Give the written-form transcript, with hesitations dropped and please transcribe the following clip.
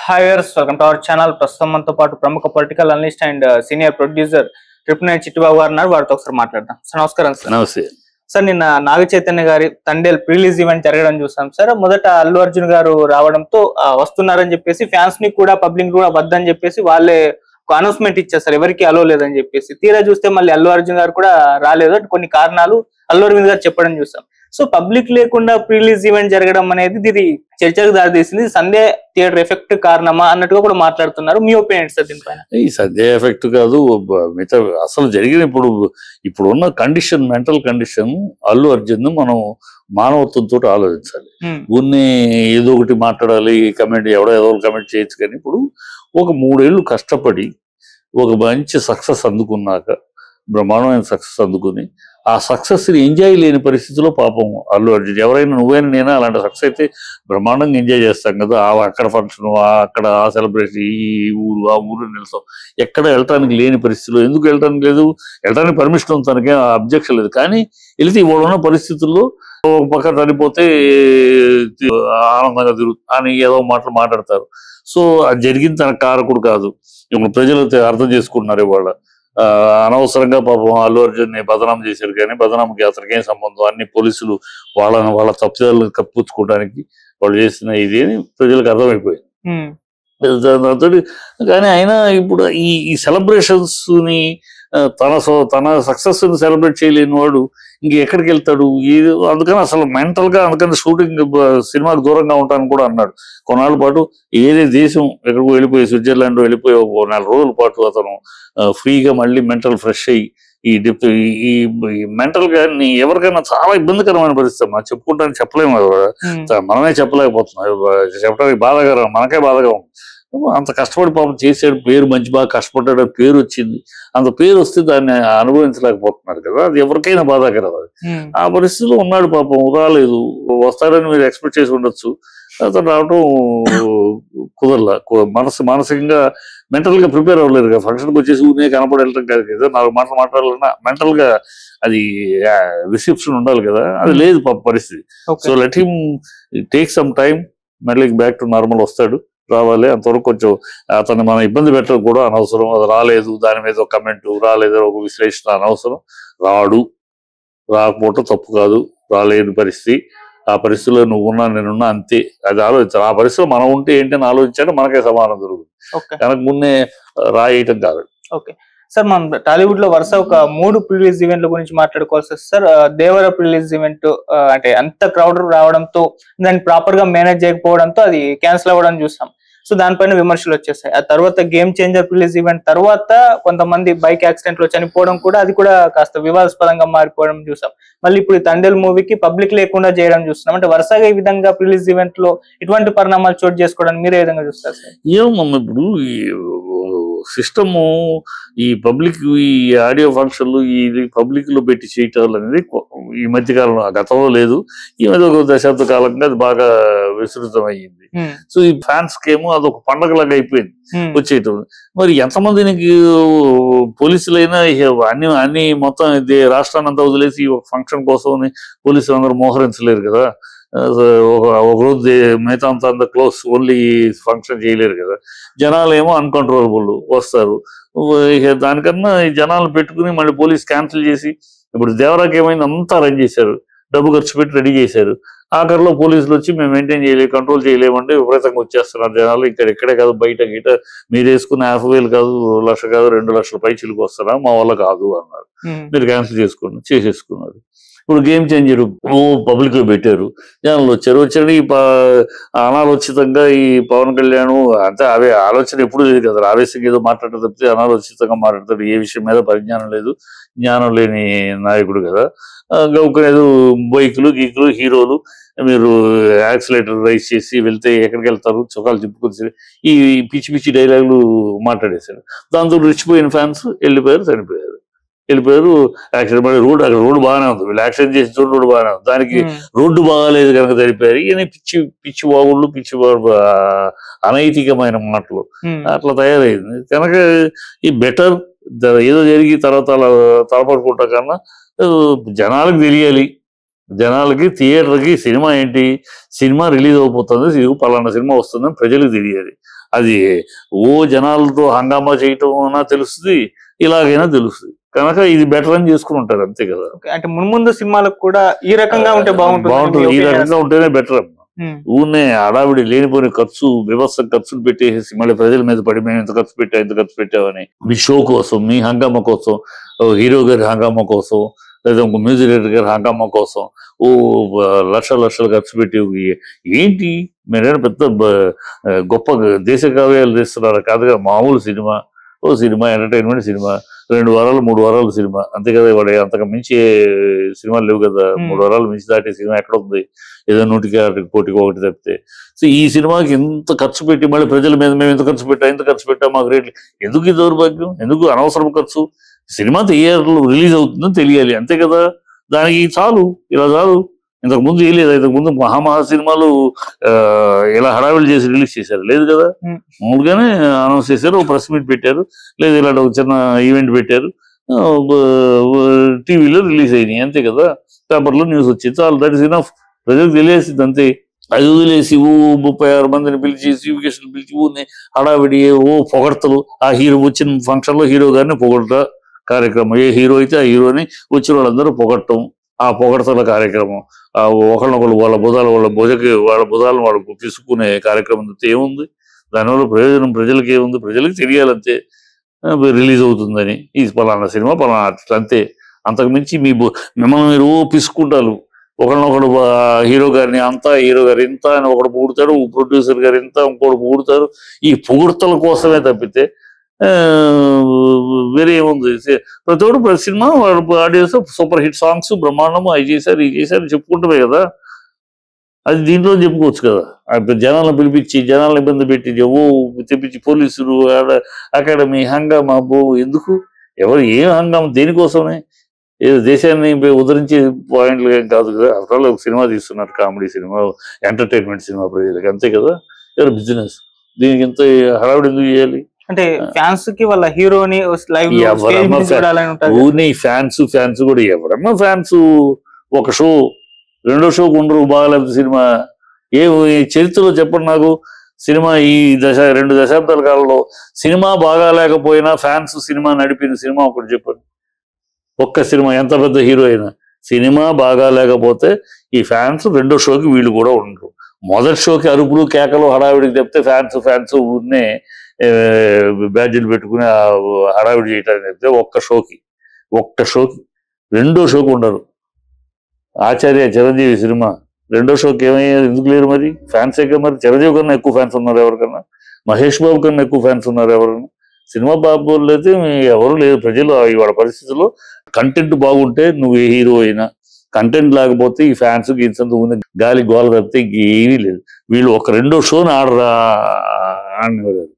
Hi viewers, welcome to our channel. ప్రస్తుతం మనతో పాటు ప్రముఖ political analyst and senior producer triple Chittibabu గారు ఉన్నారు. వారితో ఒకసారి మాట్లాడదాం. సార్ నమస్కారం. సార్ నమస్తే సార్, నిన్న నాగ చైతన్య గారి తండేల్ ప్రీలీజ్ ఈవెంట్ జరగడం చూసాం సార్. మొదట అల్లు అర్జున్ గారు రావడంతో వస్తున్నారని చెప్పేసి ఫ్యాన్స్ ని కూడా పబ్లిక్ కూడా వద్దని చెప్పేసి వాళ్ళే ఒక అనౌన్స్మెంట్ ఇచ్చేస్తారు, ఎవరికి అలో లేదని చెప్పేసి. తీరా చూస్తే మళ్ళీ అల్లు అర్జున్ గారు కూడా రాలేదు, కొన్ని కారణాలు అల్లు అరవింద్ గారు చెప్పడం చూసాం. సో పబ్లిక్ లేకుండా ప్రీలీజ్ ఈవెంట్ జరగడం అనేది ఇది చర్చకు దారితీసింది. సండే థియేటర్ ఎఫెక్ట్ కారణమా అన్నట్టుగా కూడా మాట్లాడుతున్నారు. మీ ఒపీనియన్ సార్ దీనిపైన? ఈ సండే ఎఫెక్ట్ కాదు, మిగతా అసలు జరిగిన ఇప్పుడు ఉన్న condition, mental condition Allu Arjun మనం మానవత్వంతో ఆలోచించాలి. ఊరిని ఏదో ఒకటి మాట్లాడాలి, కమెంట్ ఏదో కమెంట్ చేయొచ్చు. కానీ ఇప్పుడు ఒక 3 ఏళ్ళు కష్టపడి ఒక మంచి సక్సెస్ అందుకున్నాక, బ్రహ్మాండమైన సక్సెస్ అందుకుని ఆ సక్సెస్ ని ఎంజాయ్ లేని పరిస్థితిలో పాపం అల్లు అర్జున్, ఎవరైనా నువ్వైనా నేనా అలాంటి సక్సెస్ అయితే బ్రహ్మాండంగా ఎంజాయ్ చేస్తాం కదా. అక్కడ ఫంక్షన్, అక్కడ ఆ సెలబ్రేషన్, ఈ ఊరు ఆ ఊరు నిలుస్తాం, ఎక్కడ వెళ్ళటానికి లేని పరిస్థితిలో. ఎందుకు వెళ్ళటానికి లేదు? వెళ్ళటానికి పర్మిషన్ ఉంది, తనకే అబ్జెక్షన్ లేదు. కానీ వెళితే ఇవాళ ఉన్న పరిస్థితుల్లో ఒక పక్క చనిపోతే ఆనందంగా అని ఏదో మాటలు మాట్లాడతారు. సో అది జరిగింది తన కారకుడు కాదు. ఇప్పుడు ప్రజలు అర్థం చేసుకుంటున్నారు. ఇవాళ అనవసరంగా పాపం అల్లు అర్జున్ ని బదనాం చేశారు. కానీ బదనాంకి అతనికి ఏం సంబంధం? అన్ని పోలీసులు వాళ్ళ తప్పుదారులను కప్పించుకోవడానికి వాళ్ళు చేసిన ఇది అని ప్రజలకు అర్థమైపోయింది. కానీ అయినా ఇప్పుడు ఈ సెలబ్రేషన్స్ ని తన సక్సెస్ ని సెలబ్రేట్ చేయలేని వాడు ఎక్కడికి వెళ్తాడు? అందుకని అసలు మెంటల్ గా, అందుకని షూటింగ్ సినిమాకి దూరంగా ఉంటానని కూడా అన్నాడు. కొన్నాళ్ళ పాటు ఏదే దేశం ఎక్కడికి వెళ్ళిపోయి, స్విట్జర్లాండ్ వెళ్ళిపోయి 4 రోజుల పాటు అతను ఫ్రీగా మళ్ళీ మెంటల్ ఫ్రెష్ అయ్యి ఈ మెంటల్ గా ఎవరికైనా చాలా ఇబ్బందికరమైన పరిస్థితి. మనం చెప్పుకుంటానికి చెప్పలేము, మనమే చెప్పలేకపోతున్నాం. చెప్పడానికి బాధకరం, మనకే బాధగా ఉంది. అంత కష్టపడి పాపం చేసాడు, పేరు మంచి బాగా కష్టపడ్డాడు, పేరు వచ్చింది. అంత పేరు వస్తే దాన్ని అనుభవించలేకపోతున్నారు కదా, అది ఎవరికైనా బాధాకరం. అది ఆ పరిస్థితిలో ఉన్నాడు పాపం. రాలేదు, వస్తాడని మీరు ఎక్స్పెక్ట్ చేసి ఉండొచ్చు. అతను రావటం కుదరలా. మానసికంగా మెంటల్ గా ప్రిపేర్ అవ్వలేదు కదా. ఫంక్షన్కి వచ్చేసి ఊరినే కనపడి వెళ్ళటం కాదు కదా, 4 మాటలు మాట్లాడాలన్నా మెంటల్ గా అది రిసెప్షన్ ఉండాలి కదా, అది లేదు పాప పరిస్థితి. So let him take some time, మళ్ళీ బ్యాక్ టు నార్మల్ వస్తాడు, రావాలి. అంతవరకు కొంచెం అతన్ని మనం ఇబ్బంది పెట్టడం కూడా అనవసరం. అది రాలేదు, దాని మీద ఒక కమెంట్, రాలేదు ఒక విశ్లేషణ అనవసరం. రాకపోవటం తప్పు కాదు, రాలేని పరిస్థితి. ఆ పరిస్థితిలో నువ్వున్నా నేనున్నా అంతే, అది ఆలోచించాలి. ఆ పరిస్థితిలో మనం ఉంటే ఏంటని ఆలోచించాడు, మనకే సమానం జరుగుతుంది. కనుక ముందే రాయటం కాదు. ఓకే సార్, మనం టాలీవుడ్ లో వరుస ఒక 3 ప్రిలీజ్ ఈవెంట్ల గురించి మాట్లాడుకోవాల్సి వస్తుంది సార్. దేవర ప్రిలీజ్ ఈవెంట్ అంటే అంత క్రౌడ్ రావడంతో, దాన్ని ప్రాపర్ గా మేనేజ్ చేయకపోవడంతో అది క్యాన్సిల్ అవ్వడం చూసాం. సో దానిపైన విమర్శలు వచ్చేసాయి. ఆ తర్వాత గేమ్ చేంజర్ ప్రిలీజ్ ఈవెంట్ తర్వాత కొంతమంది బైక్ యాక్సిడెంట్ లో చనిపోవడం కూడా, అది కూడా కాస్త వివాదాస్పదంగా మారిపోవడం చూసాం. మళ్ళీ ఇప్పుడు తండేల్ మూవీకి పబ్లిక్ లేకుండా చేయడం చూస్తున్నాం. అంటే వరుసగా ఈ విధంగా ప్రిలీజ్ ఈవెంట్ లో ఇటువంటి పరిణామాలు చోటు చేసుకోవడానికి మీరు ఏ విధంగా చూస్తారు సార్? ఏమమ్మా ఇప్పుడు సిస్టము ఈ పబ్లిక్, ఈ ఆడియో ఫంక్షన్లు ఇది పబ్లిక్ లో పెట్టి చేయటం అనేది ఈ మధ్య కాలంలో, గతంలో లేదు, ఈ మధ్య ఒక దశాబ్ద కాలంగా అది బాగా విస్తృతం అయ్యింది. సో ఈ ఫ్యాన్స్ కేమో అదొక పండగలాగా అయిపోయింది వచ్చేయటం. మరి ఎంతమందికి పోలీసులైనా అన్ని మొత్తం రాష్ట్రాన్ని అంతా వదిలేసి ఒక ఫంక్షన్ కోసం పోలీసులు అందరూ మోహరించలేరు కదా. ఒక రోజు మిగతా అంతా క్లోజ్, ఓన్లీ ఫంక్షన్ చేయలేరు కదా. జనాలు ఏమో అన్కంట్రోలబుల్ వస్తారు. దానికన్నా ఈ జనాలు పెట్టుకుని మళ్ళీ పోలీస్ క్యాన్సిల్ చేసి, ఇప్పుడు దేవరాకి ఏమైంది, అంతా అరేంజ్ చేశారు, డబ్బు ఖర్చు పెట్టి రెడీ చేశారు. ఆఖరిలో పోలీసులు వచ్చి మేము మెయింటైన్ చేయలేము, కంట్రోల్ చేయలేమంటే విపరీతంగా వచ్చేస్తున్నారు జనాలు. ఇక్కడే కాదు, బయట గిట మీరు వేసుకున్న 50,000 కాదు, 1,00,000 కాదు, 2,00,000 పైచిలకు వస్తారా, మా వల్ల కాదు అన్నారు. మీరు క్యాన్సిల్ చేసుకోండి, చేసేసుకున్నారు. ఇప్పుడు గేమ్ చేంజర్ పబ్లిక్ లో పెట్టారు, జనాలు వచ్చారు. ఈ అనాలోచితంగా ఈ పవన్ కళ్యాణ్ అంతే, అవే ఆలోచన ఎప్పుడు లేదు కదా. ఆవేశంగా ఏదో మాట్లాడటం తప్పితే అనాలోచితంగా మాట్లాడతాడు. ఏ విషయం మీద పరిజ్ఞానం లేదు, జ్ఞానం లేని నాయకుడు కదా. గౌకనేది బైకులు గీకులు హీరోలు, మీరు యాక్సిలేటర్ రైస్ చేసి వెళ్తే ఎక్కడికి వెళ్తారు, చొక్కాలు తిప్పుకొని ఈ పిచ్చి పిచ్చి డైలాగులు మాట్లాడేశారు. దాంతో రెచ్చిపోయిన ఫ్యాన్స్ వెళ్ళిపోయారు, చనిపోయారు. యాక్సిడెంట్ పడి అక్కడ రోడ్డు బాగానే ఉంది, వీళ్ళు యాక్సిడెంట్ చేసిన చోటు రోడ్డు బాగానే ఉంది, దానికి రోడ్డు బాగాలేదు కనుక చనిపోయారు. ఈయన పిచ్చి బాగుళ్ళు, అనైతికమైన మాటలు అట్లా తయారైంది. కనుక ఈ బెటర్ ఏదో జరిగి తర్వాత తలపడుకుంటా కన్నా జనాలకు తెలియాలి, జనాలకి థియేటర్కి సినిమా ఏంటి, సినిమా రిలీజ్ అయిపోతుంది, పలానా సినిమా వస్తుందని ప్రజలకు తెలియాలి. అది ఓ జనాలతో హంగామా చేయటం తెలుస్తుంది, ఇలాగైనా తెలుస్తుంది. కనుక ఇది బెటర్ అని చేసుకుని ఉంటారు, అంతే కదా. అంటే ముందు సినిమాలకు కూడా ఈ రకంగా ఉంటే బాగుంటుంది, ఈ రకంగా ఉంటేనే బెటర్ అమ్మా. ఊరినే హడావిడి లేనిపోయిన ఖర్చు, వ్యవస్థ ఖర్చులు పెట్టేసి మళ్ళీ ప్రజల మీద పడి మేము ఎంత ఖర్చు పెట్టామని మీ షో కోసం, మీ హంగామా కోసం, హీరో గారి హంగామా కోసం, లేదా ఇంకో మ్యూజిక్ డైరెక్టర్ గారి హంగామా కోసం లక్షలు ఖర్చు పెట్టి ఏంటి మీరేనా పెద్ద గొప్ప దేశ కావ్యాలు తీస్తున్నారు కాదుగా. మామూలు సినిమా, సినిమా ఎంటర్టైన్మెంట్ సినిమా, 2 వారాలు 3 వారాలు సినిమా, అంతే కదా. వాడు అంతకు మించి సినిమాలు లేవు కదా. 3 వారాలు మించి దాటే సినిమా ఎక్కడ ఉంది? ఏదో 100కి కోటికి ఒకటి తప్పితే. సో ఈ సినిమాకి ఇంత ఖర్చు పెట్టి మళ్ళీ ప్రజల మీద మేము ఎంత ఖర్చు పెట్టాం మాకు రేట్లు ఎందుకు? ఈ దౌర్భాగ్యం ఎందుకు? అనవసరం ఖర్చు. సినిమా థియేటర్లో రిలీజ్ అవుతుందని తెలియాలి, అంతే కదా. దానికి చాలు, ఇలా చాలు. ఇంతకు ముందు లేదు. ఇంతకు ముందు మహా సినిమాలు ఇలా హడావిడి చేసి రిలీజ్ చేశారు, లేదు కదా. మామూలుగానే అనౌన్స్ చేశారు, ఒక ప్రెస్ మీట్ పెట్టారు, లేదు ఇలాంటి ఒక చిన్న ఈవెంట్ పెట్టారు, టీవీలో రిలీజ్ అయినాయి, అంతే కదా. పేపర్లో న్యూస్ వచ్చింది, చాలు. That is enough. ప్రజలకు తెలియాల్సింది అంతే. అది వదిలేసి 36 మందిని పిలిచి, సీవికేషన్ పిలిచి హడావిడి పొగడతలు. ఆ హీరో వచ్చిన ఫంక్షన్ లో హీరో గారిని పొగడట కార్యక్రమం, ఏ హీరో అయితే ఆ హీరోని వచ్చిన వాళ్ళందరూ పొగడటం, ఆ పొగడతల కార్యక్రమం, ఒకళ్ళనొకళ్ళు వాళ్ళ బుధాలను వాళ్ళు పిసుకునే కార్యక్రమం ఏముంది? దానివల్ల ప్రయోజనం ప్రజలకి ఏముంది? ప్రజలకు తెలియాలంతే రిలీజ్ అవుతుందని, ఈ పలానా సినిమా పలానా ఆర్టిస్ట్, అంతే. అంతకు మించి మిమ్మల్ని మీరు పిసుకుంటారు. ఒకళ్ళనొకడు హీరో గారిని అంతా, హీరో గారు ఇంత అని ఒకడు పొగుడుతాడు, ప్రొడ్యూసర్ గారు ఇంత, ఇంకోటి పొగుడుతారు. ఈ పొగుడుతల కోసమే తప్పితే వేరే ఏముంది? ప్రతి cinema audios super hit songs, బ్రహ్మాండము, అవి చేశారు, ఇది చేశారు చెప్పుకుంటామే కదా. అది దీంట్లో చెప్పుకోవచ్చు కదా. జనాలను పిలిపించి, జనాలను ఇబ్బంది పెట్టి, తెప్పించి పోలీసులు, అకాడమీ, హంగామా, ఎందుకు? ఎవరు ఏం హంగామా? దేనికోసమే? ఏదో దేశాన్ని ఉద్ధరించే పాయింట్లు ఏం కాదు కదా. అసలు ఒక సినిమా తీస్తున్నారు, కామెడీ సినిమా, ఎంటర్టైన్మెంట్ సినిమా ప్రజలకి, అంతే కదా. ఎవరు బిజినెస్, దీనికి ఇంత హడావుడి ఎందుకు చేయాలి? అంటే ఫ్యాన్స్ కి వాళ్ళ హీరోని ఫ్యాన్స్ కూడా ఎవరమ్మా ఫ్యాన్స్ ఒక షో, రెండో షోకు ఉండరు. బాగాలేదు సినిమా. చరిత్రలో చెప్పండి నాకు, సినిమా ఈ 2 దశాబ్దాల కాలంలో సినిమా బాగా లేకపోయినా ఫ్యాన్స్ సినిమా నడిపిన సినిమా ఒకటి చెప్పండి. ఒక్క సినిమా, ఎంత పెద్ద హీరో అయినా, సినిమా బాగా లేకపోతే ఈ ఫ్యాన్స్ రెండో షోకి వీళ్ళు కూడా ఉండరు. మొదటి షోకి అరుపులు కేకలు హడావిడికి చెప్తే ఫ్యాన్స్ ఊరినే బ్యాడ్జీలు పెట్టుకుని హడావిడి చేయటానికి చెప్తే ఒక్క షోకి రెండో షోకి ఉండరు. ఆచార్య చిరంజీవి సినిమా రెండో షోకి ఏమయ్యారు? ఎందుకు లేరు మరి? ఫ్యాన్స్ ఎక్కడ మరి? చిరంజీవి కన్నా ఎక్కువ ఫ్యాన్స్ ఉన్నారు ఎవరికన్నా? మహేష్ బాబు కన్నా ఎక్కువ ఫ్యాన్స్ ఉన్నారు ఎవరన్నా? సినిమా బాబులు అయితే ఎవరు లేరు. ప్రజలు ఇవాళ పరిస్థితుల్లో కంటెంట్ బాగుంటే నువ్వు ఏ హీరో అయినా, కంటెంట్ లేకపోతే ఈ ఫ్యాన్స్ గీన్సంత గాలి గోల తప్పితే ఏమీ లేదు. వీళ్ళు ఒక రెండో షోని ఆడరా అని